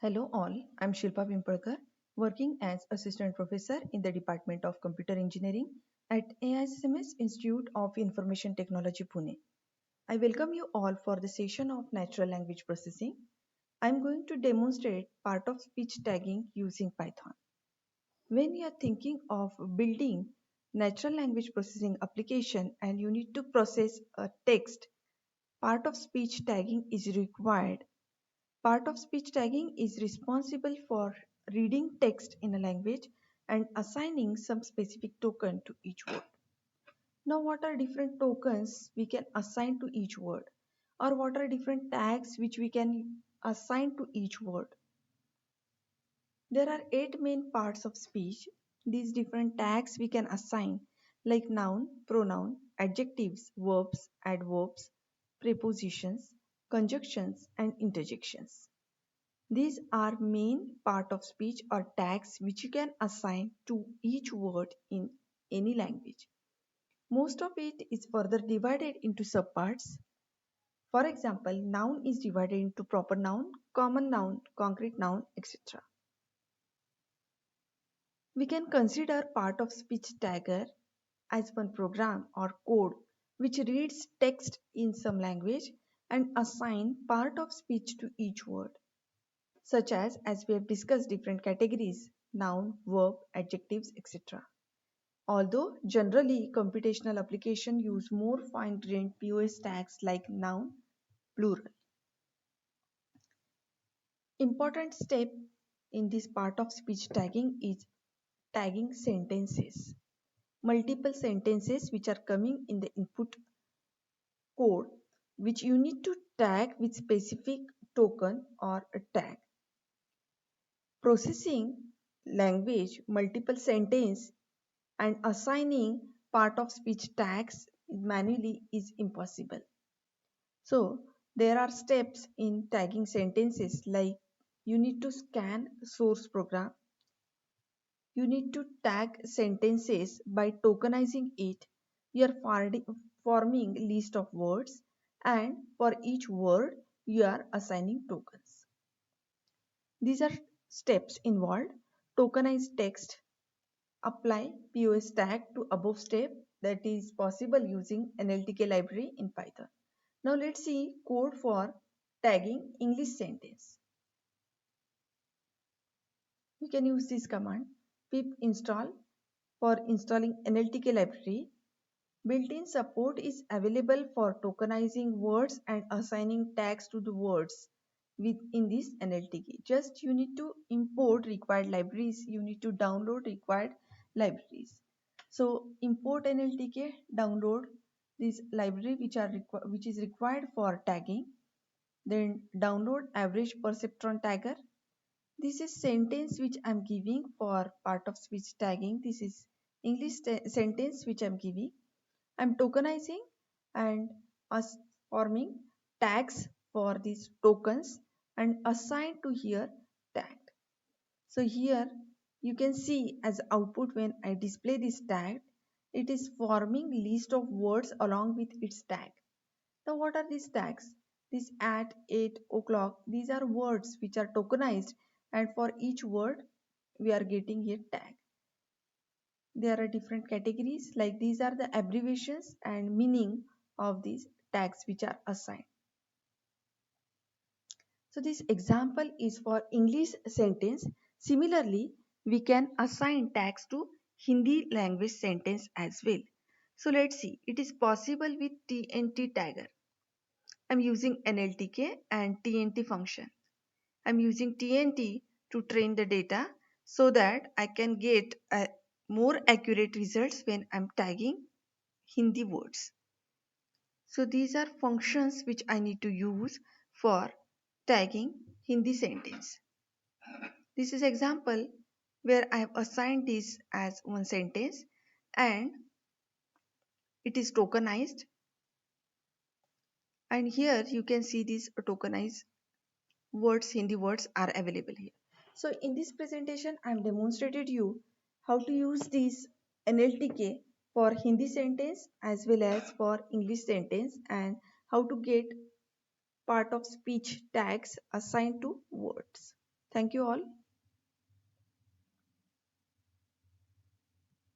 Hello all, I'm Shilpa Pimpalkar, working as Assistant Professor in the Department of Computer Engineering at AISMS Institute of Information Technology Pune. I welcome you all for the session of Natural Language Processing. I'm going to demonstrate part of speech tagging using Python. When you are thinking of building natural language processing application and you need to process a text, part of speech tagging is required. Part of speech tagging is responsible for reading text in a language and assigning some specific token to each word. Now, what are different tokens we can assign to each word? Or what are different tags which we can assign to each word? There are 8 main parts of speech. These different tags we can assign like noun, pronoun, adjectives, verbs, adverbs, prepositions, conjunctions, and interjections. These are main part of speech or tags which you can assign to each word in any language. Most of it is further divided into subparts. For example, noun is divided into proper noun, common noun, concrete noun, etc. We can consider part of speech tagger as one program or code which reads text in some language and assign part of speech to each word, such as we have discussed different categories noun, verb, adjectives, etc. Although generally computational application use more fine-grained POS tags like noun, plural. Important step in this part of speech tagging is tagging sentences. Multiple sentences which are coming in the input code which you need to tag with specific token or a tag. Processing language multiple sentence and assigning part of speech tags manually is impossible. So there are steps in tagging sentences like you need to scan source program. You need to tag sentences by tokenizing it. You are forming list of words and for each word you are assigning tokens. These are steps involved. Tokenize text. Apply POS tag to above step that is possible using NLTK library in Python. Now let's see code for tagging English sentence. We can use this command pip install for installing NLTK library. Built-in support is available for tokenizing words and assigning tags to the words within this NLTK. Just you need to import required libraries. You need to download required libraries. So import NLTK, download this library which is required for tagging. Then download average perceptron tagger. This is sentence which I'm giving for part of speech tagging. This is English sentence which I'm giving. I'm tokenizing and forming tags for these tokens and assign to here tag. So here you can see as output when I display this tag, it is forming list of words along with its tag. Now what are these tags? This at 8 o'clock, these are words which are tokenized and for each word we are getting a tag. There are different categories like these are the abbreviations and meaning of these tags which are assigned. So this example is for English sentence. Similarly, we can assign tags to Hindi language sentence as well. So let's see, it is possible with TNT tagger. I'm using NLTK and TNT function. I'm using TNT to train the data so that I can get more accurate results when I'm tagging Hindi words. So these are functions which I need to use for tagging Hindi sentence. This is example where I have assigned this as one sentence and it is tokenized, and here you can see these tokenized words, Hindi words are available here. So in this presentation I have demonstrated you how to use this NLTK for Hindi sentence as well as for English sentence and how to get part of speech tags assigned to words. Thank you all.